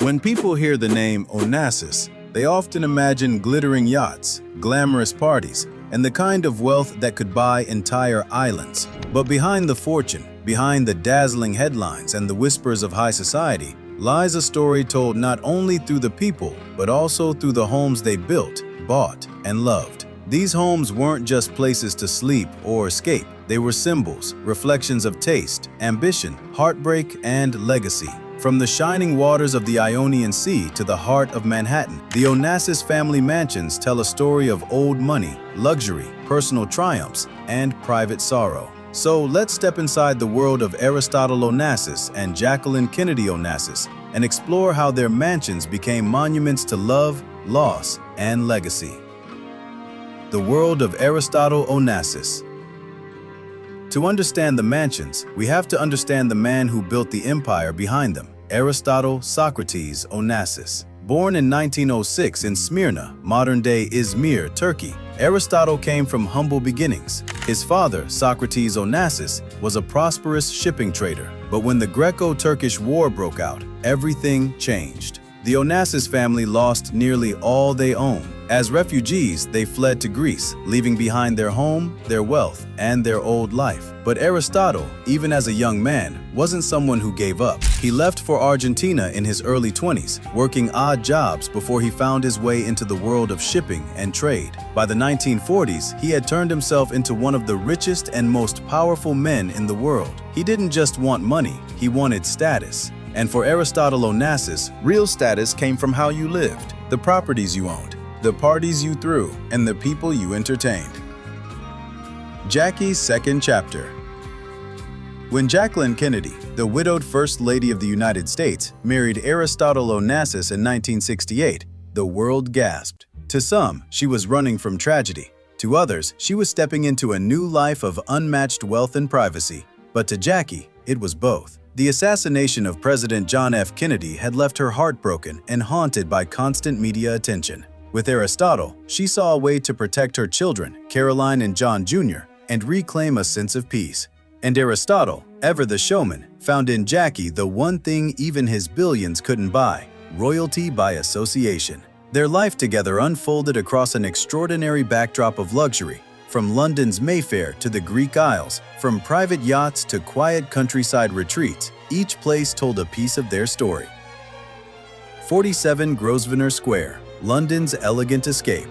When people hear the name Onassis, they often imagine glittering yachts, glamorous parties, and the kind of wealth that could buy entire islands. But behind the fortune, behind the dazzling headlines and the whispers of high society, lies a story told not only through the people, but also through the homes they built, bought, and loved. These homes weren't just places to sleep or escape. They were symbols, reflections of taste, ambition, heartbreak, and legacy. From the shining waters of the Ionian Sea to the heart of Manhattan, the Onassis family mansions tell a story of old money, luxury, personal triumphs, and private sorrow. So let's step inside the world of Aristotle Onassis and Jacqueline Kennedy Onassis and explore how their mansions became monuments to love, loss, and legacy. The world of Aristotle Onassis. To understand the mansions, we have to understand the man who built the empire behind them, Aristotle Socrates Onassis. Born in 1906 in Smyrna, modern-day Izmir, Turkey, Aristotle came from humble beginnings. His father, Socrates Onassis, was a prosperous shipping trader. But when the Greco-Turkish War broke out, everything changed. The Onassis family lost nearly all they owned. As refugees, they fled to Greece, leaving behind their home, their wealth, and their old life. But Aristotle, even as a young man, wasn't someone who gave up. He left for Argentina in his early 20s, working odd jobs before he found his way into the world of shipping and trade. By the 1940s, he had turned himself into one of the richest and most powerful men in the world. He didn't just want money, he wanted status. And for Aristotle Onassis, real status came from how you lived, the properties you owned, the parties you threw, and the people you entertained. Jackie's second chapter. When Jacqueline Kennedy, the widowed First Lady of the United States, married Aristotle Onassis in 1968, the world gasped. To some, she was running from tragedy. To others, she was stepping into a new life of unmatched wealth and privacy. But to Jackie, it was both. The assassination of President John F. Kennedy had left her heartbroken and haunted by constant media attention. With Aristotle, she saw a way to protect her children, Caroline and John Jr., and reclaim a sense of peace. And Aristotle, ever the showman, found in Jackie the one thing even his billions couldn't buy: royalty by association. Their life together unfolded across an extraordinary backdrop of luxury. From London's Mayfair to the Greek Isles, from private yachts to quiet countryside retreats, each place told a piece of their story. 47 Grosvenor Square, London's elegant escape.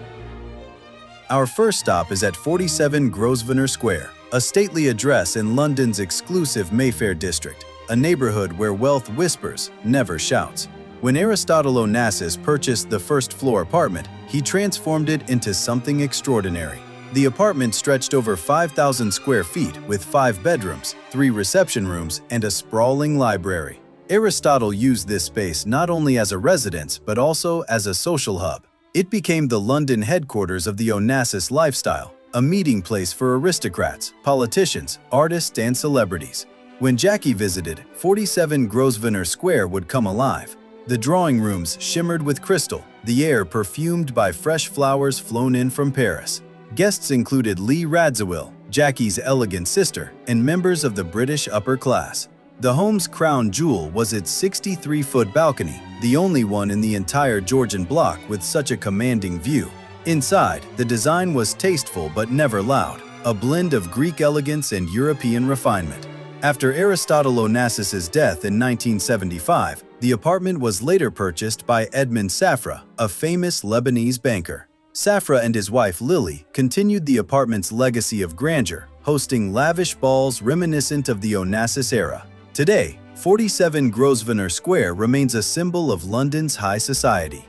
Our first stop is at 47 Grosvenor Square, a stately address in London's exclusive Mayfair district, a neighborhood where wealth whispers, never shouts. When Aristotle Onassis purchased the first-floor apartment, he transformed it into something extraordinary. The apartment stretched over 5,000 square feet with 5 bedrooms, 3 reception rooms, and a sprawling library. Aristotle used this space not only as a residence but also as a social hub. It became the London headquarters of the Onassis lifestyle, a meeting place for aristocrats, politicians, artists, and celebrities. When Jackie visited, 47 Grosvenor Square would come alive. The drawing rooms shimmered with crystal, the air perfumed by fresh flowers flown in from Paris. Guests included Lee Radziwill, Jackie's elegant sister, and members of the British upper class. The home's crown jewel was its 63-foot balcony, the only one in the entire Georgian block with such a commanding view. Inside, the design was tasteful but never loud, a blend of Greek elegance and European refinement. After Aristotle Onassis's death in 1975, the apartment was later purchased by Edmond Safra, a famous Lebanese banker. Safra and his wife Lily continued the apartment's legacy of grandeur, hosting lavish balls reminiscent of the Onassis era. Today, 47 Grosvenor Square remains a symbol of London's high society.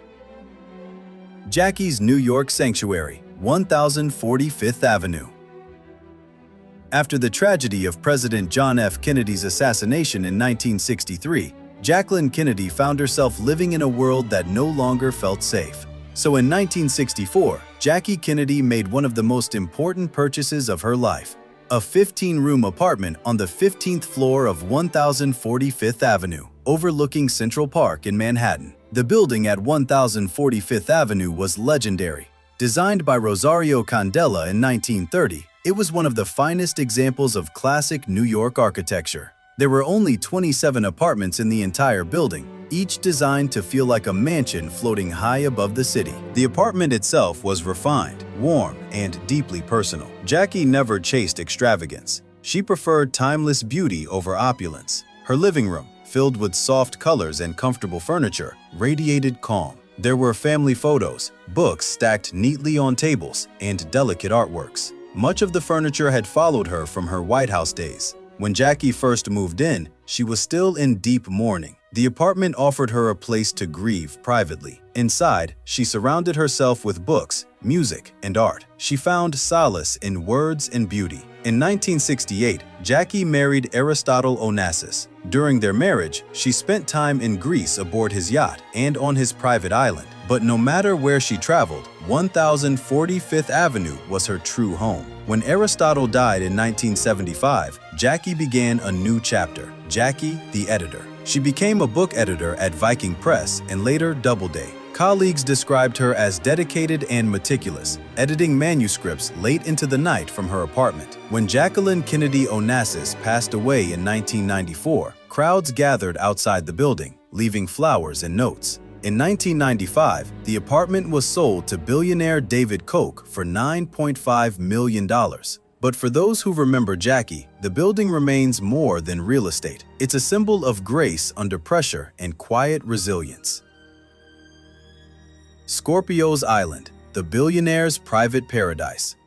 Jackie's New York Sanctuary, 1040 Fifth Avenue. After the tragedy of President John F. Kennedy's assassination in 1963, Jacqueline Kennedy found herself living in a world that no longer felt safe. So in 1964, Jackie Kennedy made one of the most important purchases of her life, a 15-room apartment on the 15th floor of 1040 Fifth Avenue, overlooking Central Park in Manhattan. The building at 1040 Fifth Avenue was legendary. Designed by Rosario Candela in 1930, it was one of the finest examples of classic New York architecture. There were only 27 apartments in the entire building, each designed to feel like a mansion floating high above the city. The apartment itself was refined, warm, and deeply personal. Jackie never chased extravagance. She preferred timeless beauty over opulence. Her living room, filled with soft colors and comfortable furniture, radiated calm. There were family photos, books stacked neatly on tables, and delicate artworks. Much of the furniture had followed her from her White House days. When Jackie first moved in, she was still in deep mourning. The apartment offered her a place to grieve privately. Inside, she surrounded herself with books, music, and art. She found solace in words and beauty. In 1968, Jackie married Aristotle Onassis. During their marriage, she spent time in Greece aboard his yacht and on his private island. But no matter where she traveled, 1045th Avenue was her true home. When Aristotle died in 1975, Jackie began a new chapter, Jackie the Editor. She became a book editor at Viking Press and later Doubleday. Colleagues described her as dedicated and meticulous, editing manuscripts late into the night from her apartment. When Jacqueline Kennedy Onassis passed away in 1994, crowds gathered outside the building, leaving flowers and notes. In 1995, the apartment was sold to billionaire David Koch for $9.5 million. But for those who remember Jackie, the building remains more than real estate. It's a symbol of grace under pressure and quiet resilience. Scorpio's Island, the billionaire's private paradise.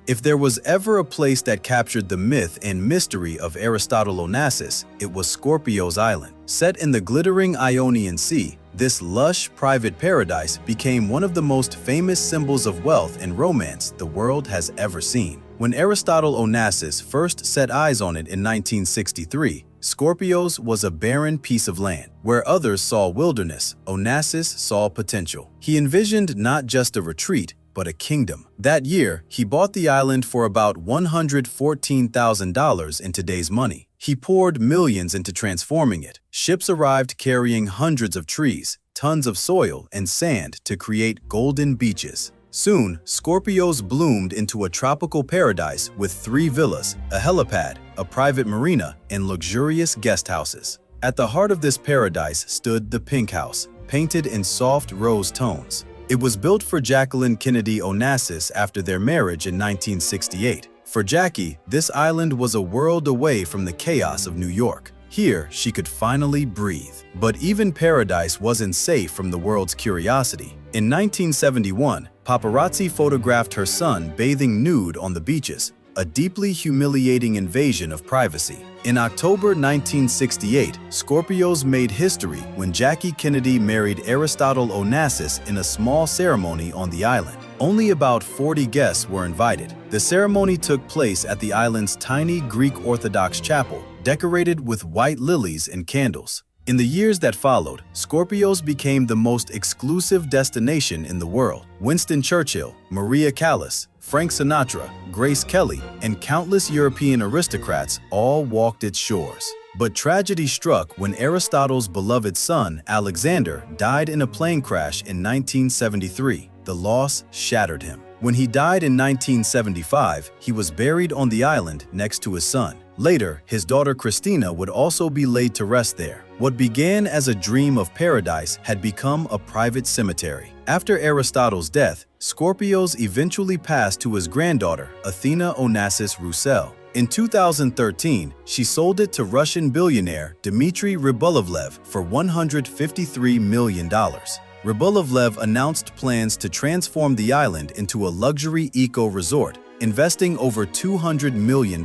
If there was ever a place that captured the myth and mystery of Aristotle Onassis, it was Scorpio's Island. Set in the glittering Ionian Sea, this lush private paradise became one of the most famous symbols of wealth and romance the world has ever seen. When Aristotle Onassis first set eyes on it in 1963, Scorpios was a barren piece of land. Where others saw wilderness, Onassis saw potential. He envisioned not just a retreat, but a kingdom. That year, he bought the island for about $114,000 in today's money. He poured millions into transforming it. Ships arrived carrying hundreds of trees, tons of soil, and sand to create golden beaches. Soon, Scorpios bloomed into a tropical paradise with 3 villas, a helipad, a private marina, and luxurious guest houses. At the heart of this paradise stood the Pink House, painted in soft rose tones. It was built for Jacqueline Kennedy Onassis after their marriage in 1968. For Jackie, this island was a world away from the chaos of New York. Here, she could finally breathe. But even paradise wasn't safe from the world's curiosity. In 1971, paparazzi photographed her son bathing nude on the beaches, a deeply humiliating invasion of privacy. In October 1968, Scorpios made history when Jackie Kennedy married Aristotle Onassis in a small ceremony on the island. Only about 40 guests were invited. The ceremony took place at the island's tiny Greek Orthodox chapel, decorated with white lilies and candles. In the years that followed, Scorpios became the most exclusive destination in the world. Winston Churchill, Maria Callas, Frank Sinatra, Grace Kelly, and countless European aristocrats all walked its shores. But tragedy struck when Aristotle's beloved son, Alexander, died in a plane crash in 1973. The loss shattered him. When he died in 1975, he was buried on the island next to his son. Later, his daughter Christina would also be laid to rest there. What began as a dream of paradise had become a private cemetery. After Aristotle's death, Scorpios eventually passed to his granddaughter, Athena Onassis Roussel. In 2013, she sold it to Russian billionaire Dmitry Rybolovlev for $153 million. Rybolovlev announced plans to transform the island into a luxury eco-resort, investing over $200 million.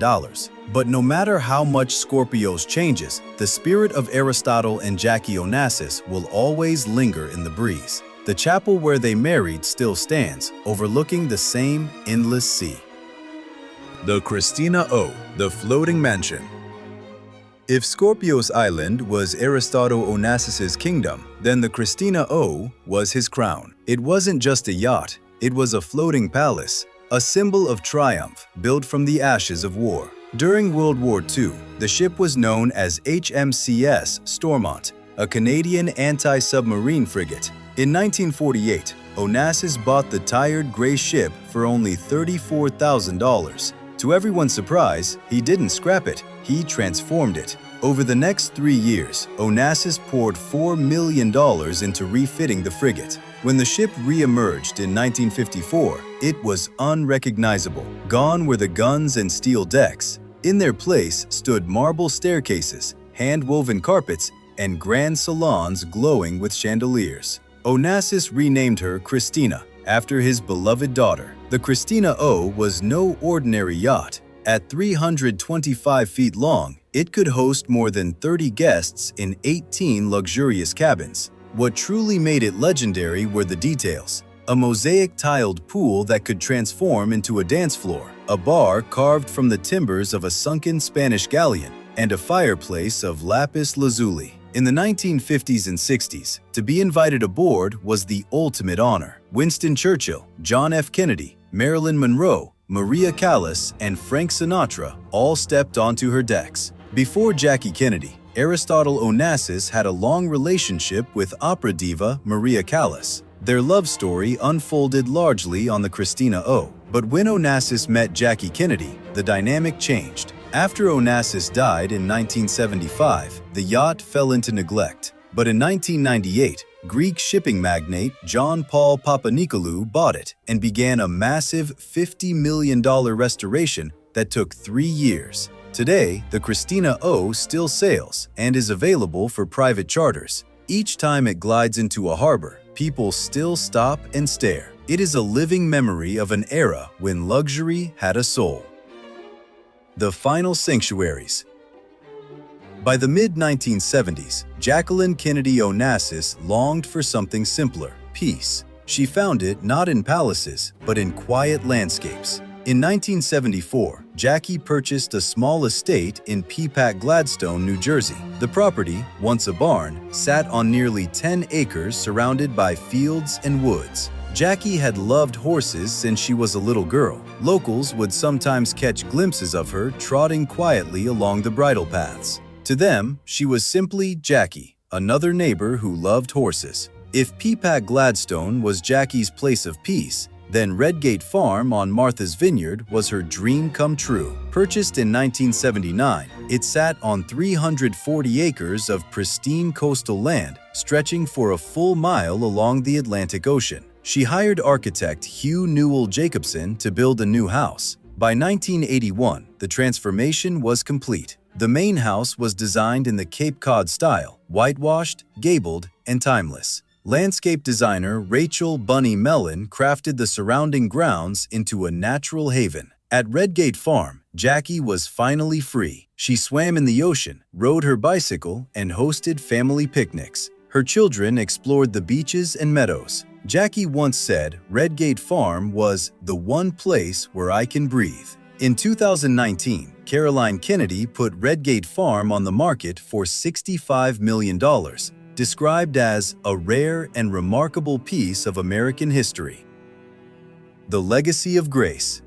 But no matter how much Scorpios changes, the spirit of Aristotle and Jackie Onassis will always linger in the breeze. The chapel where they married still stands, overlooking the same endless sea. The Christina O, the floating mansion. If Scorpios Island was Aristotle Onassis's kingdom, then the Christina O was his crown. It wasn't just a yacht, it was a floating palace, a symbol of triumph built from the ashes of war. During World War II, the ship was known as HMCS Stormont, a Canadian anti-submarine frigate. In 1948, Onassis bought the tired gray ship for only $34,000. To everyone's surprise, he didn't scrap it, he transformed it. Over the next 3 years, Onassis poured $4 million into refitting the frigate. When the ship re-emerged in 1954, it was unrecognizable. Gone were the guns and steel decks. In their place stood marble staircases, hand-woven carpets, and grand salons glowing with chandeliers. Onassis renamed her Christina, after his beloved daughter. The Christina O was no ordinary yacht. At 325 feet long, it could host more than 30 guests in 18 luxurious cabins. What truly made it legendary were the details. A mosaic-tiled pool that could transform into a dance floor, a bar carved from the timbers of a sunken Spanish galleon, and a fireplace of lapis lazuli. In the 1950s and 60s, to be invited aboard was the ultimate honor. Winston Churchill, John F. Kennedy, Marilyn Monroe, Maria Callas, and Frank Sinatra all stepped onto her decks. Before Jackie Kennedy, Aristotle Onassis had a long relationship with opera diva Maria Callas. Their love story unfolded largely on the Christina O. But when Onassis met Jackie Kennedy, the dynamic changed. After Onassis died in 1975, the yacht fell into neglect. But in 1998, Greek shipping magnate John Paul Papanikolaou bought it and began a massive $50 million restoration that took 3 years. Today, the Christina O still sails and is available for private charters. Each time it glides into a harbor, people still stop and stare. It is a living memory of an era when luxury had a soul. The final sanctuaries. By the mid-1970s, Jacqueline Kennedy Onassis longed for something simpler, peace. She found it not in palaces, but in quiet landscapes. In 1974, Jackie purchased a small estate in Peapack Gladstone, New Jersey. The property, once a barn, sat on nearly 10 acres surrounded by fields and woods. Jackie had loved horses since she was a little girl. Locals would sometimes catch glimpses of her trotting quietly along the bridle paths. To them, she was simply Jackie, another neighbor who loved horses. If Peapack Gladstone was Jackie's place of peace, then Redgate Farm on Martha's Vineyard was her dream come true. Purchased in 1979, it sat on 340 acres of pristine coastal land, stretching for a full mile along the Atlantic Ocean. She hired architect Hugh Newell Jacobson to build a new house. By 1981, the transformation was complete. The main house was designed in the Cape Cod style, whitewashed, gabled, and timeless. Landscape designer Rachel Bunny Mellon crafted the surrounding grounds into a natural haven. At Redgate Farm, Jackie was finally free. She swam in the ocean, rode her bicycle, and hosted family picnics. Her children explored the beaches and meadows. Jackie once said Redgate Farm was the one place where I can breathe. In 2019, Caroline Kennedy put Redgate Farm on the market for $65 million, described as a rare and remarkable piece of American history. The Legacy of Grace.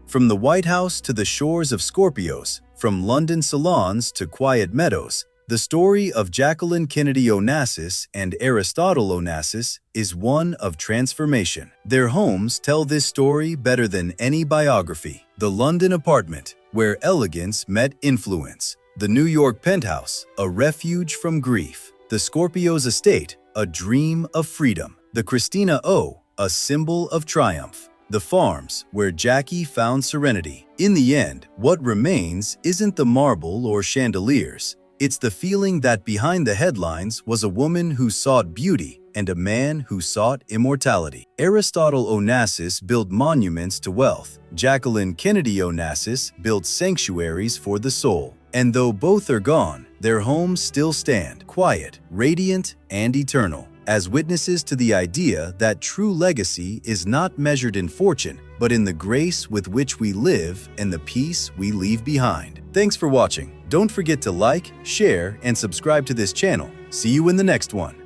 From the White House to the shores of Scorpios, from London salons to quiet meadows, the story of Jacqueline Kennedy Onassis and Aristotle Onassis is one of transformation. Their homes tell this story better than any biography. The London apartment, where elegance met influence. The New York penthouse, a refuge from grief. The Scorpios estate, a dream of freedom. The Christina O, a symbol of triumph. The farms, where Jackie found serenity. In the end, what remains isn't the marble or chandeliers. It's the feeling that behind the headlines was a woman who sought beauty and a man who sought immortality. Aristotle Onassis built monuments to wealth. Jacqueline Kennedy Onassis built sanctuaries for the soul. And though both are gone, their homes still stand, quiet, radiant, and eternal, as witnesses to the idea that true legacy is not measured in fortune, but in the grace with which we live and the peace we leave behind. Thanks for watching. Don't forget to like, share, and subscribe to this channel. See you in the next one.